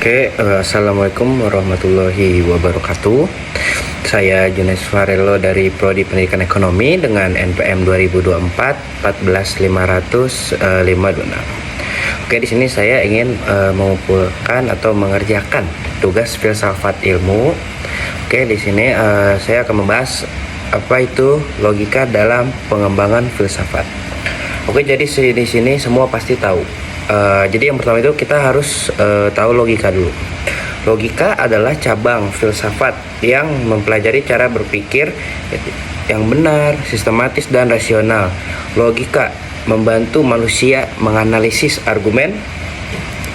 Assalamualaikum warahmatullahi wabarakatuh. Saya Junes Farello dari Prodi Pendidikan Ekonomi dengan NPM 2024 14500 Oke, di sini saya ingin mengumpulkan atau mengerjakan tugas filsafat ilmu. Oke, di sini saya akan membahas apa itu logika dalam pengembangan filsafat. Oke, jadi di sini semua pasti tahu. Jadi yang pertama itu kita harus tahu logika dulu. Logika adalah cabang filsafat yang mempelajari cara berpikir yang benar, sistematis, dan rasional. Logika membantu manusia menganalisis argumen,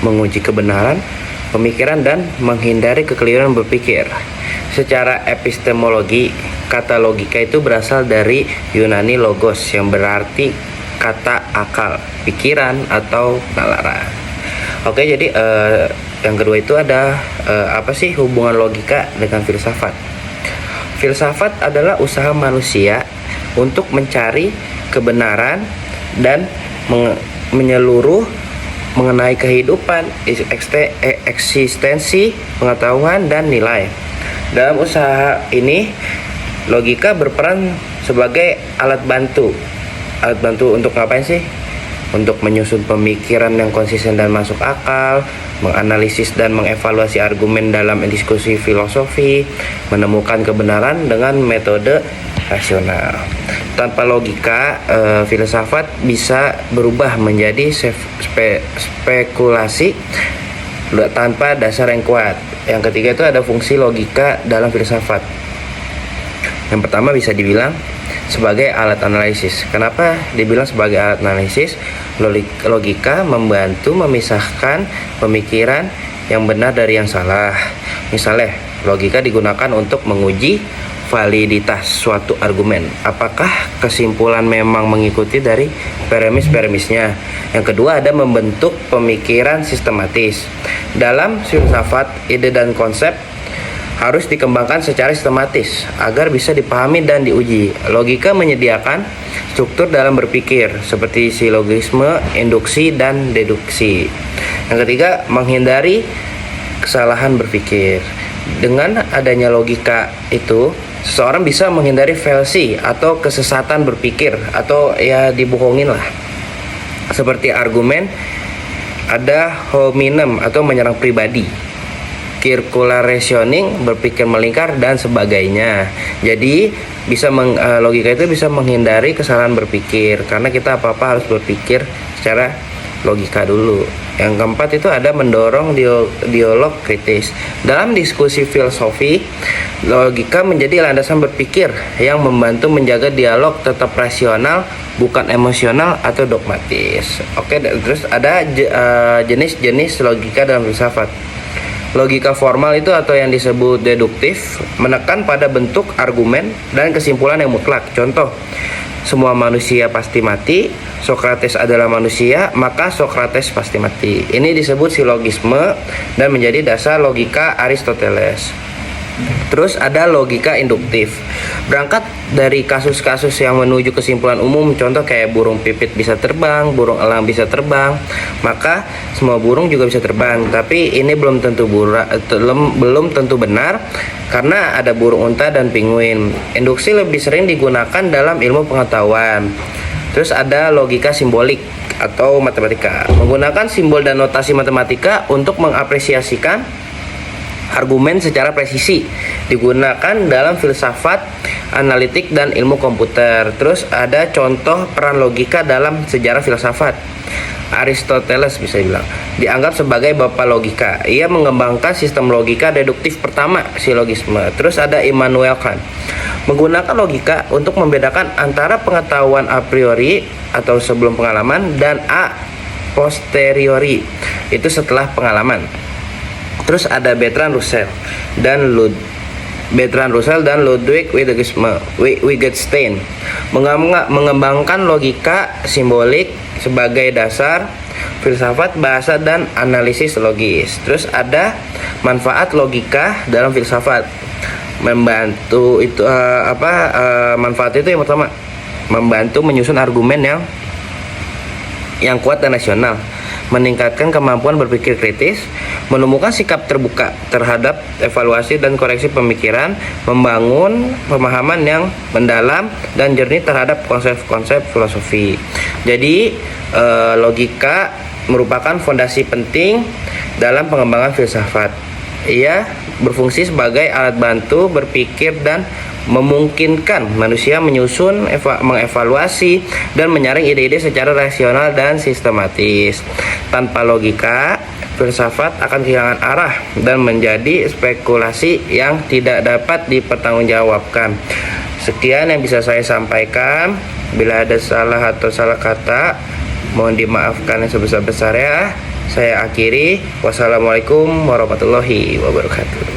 menguji kebenaran pemikiran, dan menghindari kekeliruan berpikir. Secara epistemologi, kata logika itu berasal dari Yunani logos yang berarti kata akal, pikiran, atau nalara. Oke, jadi yang kedua itu ada apa sih hubungan logika dengan filsafat? Filsafat adalah usaha manusia untuk mencari kebenaran dan menyeluruh mengenai kehidupan, eksistensi, pengetahuan, dan nilai. Dalam usaha ini, logika berperan sebagai alat bantu. Alat bantu untuk ngapain sih? Untuk menyusun pemikiran yang konsisten dan masuk akal, menganalisis dan mengevaluasi argumen dalam diskusi filosofi, menemukan kebenaran dengan metode rasional. Tanpa logika, filsafat bisa berubah menjadi spekulasi tanpa dasar yang kuat. Yang ketiga itu ada fungsi logika dalam filsafat. Yang pertama bisa dibilang sebagai alat analisis. Kenapa dibilang sebagai alat analisis? Logika membantu memisahkan pemikiran yang benar dari yang salah. Misalnya, logika digunakan untuk menguji validitas suatu argumen. Apakah kesimpulan memang mengikuti dari premis-premisnya? Yang kedua ada membentuk pemikiran sistematis. Dalam filsafat, ide dan konsep harus dikembangkan secara sistematis agar bisa dipahami dan diuji. Logika menyediakan struktur dalam berpikir seperti silogisme, induksi, dan deduksi. Yang ketiga, menghindari kesalahan berpikir. Dengan adanya logika itu, seseorang bisa menghindari fallacy atau kesesatan berpikir atau ya dibohongin lah. Seperti argumen ada hominem atau menyerang pribadi, circular reasoning, berpikir melingkar, dan sebagainya. Jadi logika itu bisa menghindari kesalahan berpikir karena kita apa-apa harus berpikir secara logika dulu. Yang keempat itu ada mendorong dialog kritis. Dalam diskusi filosofi, logika menjadi landasan berpikir yang membantu menjaga dialog tetap rasional, bukan emosional atau dogmatis. Oke, terus ada jenis-jenis logika dalam filsafat. Logika formal itu atau yang disebut deduktif menekan pada bentuk argumen dan kesimpulan yang mutlak. Contoh, semua manusia pasti mati, Socrates adalah manusia, maka Socrates pasti mati. Ini disebut silogisme dan menjadi dasar logika Aristoteles. Terus ada logika induktif. Berangkat dari kasus-kasus yang menuju kesimpulan umum, contoh kayak burung pipit bisa terbang, burung elang bisa terbang, maka semua burung juga bisa terbang. Tapi ini belum tentu benar karena ada burung unta dan penguin. Induksi lebih sering digunakan dalam ilmu pengetahuan. Terus ada logika simbolik atau matematika. Menggunakan simbol dan notasi matematika untuk mengapresiasikan argumen secara presisi, digunakan dalam filsafat, analitik, dan ilmu komputer. Terus ada contoh peran logika dalam sejarah filsafat. Aristoteles bisa bilang dianggap sebagai bapak logika. Ia mengembangkan sistem logika deduktif pertama, silogisme. Terus ada Immanuel Kant, menggunakan logika untuk membedakan antara pengetahuan a priori atau sebelum pengalaman dan a posteriori, itu setelah pengalaman. Terus ada Bertrand Russell dan Ludwig Wittgenstein mengembangkan logika simbolik sebagai dasar filsafat bahasa dan analisis logis. Terus ada manfaat logika dalam filsafat. Manfaat itu yang pertama, membantu menyusun argumen yang kuat dan rasional. meningkatkan kemampuan berpikir kritis, menemukan sikap terbuka terhadap evaluasi dan koreksi pemikiran, membangun pemahaman yang mendalam dan jernih terhadap konsep-konsep filosofi. Jadi, logika merupakan fondasi penting dalam pengembangan filsafat. Ia berfungsi sebagai alat bantu berpikir dan memungkinkan manusia menyusun, mengevaluasi, dan menyaring ide-ide secara rasional dan sistematis. Tanpa logika, filsafat akan kehilangan arah dan menjadi spekulasi yang tidak dapat dipertanggungjawabkan. Sekian yang bisa saya sampaikan. Bila ada salah atau salah kata, mohon dimaafkan yang sebesar-besarnya. Saya akhiri. Wassalamualaikum warahmatullahi wabarakatuh.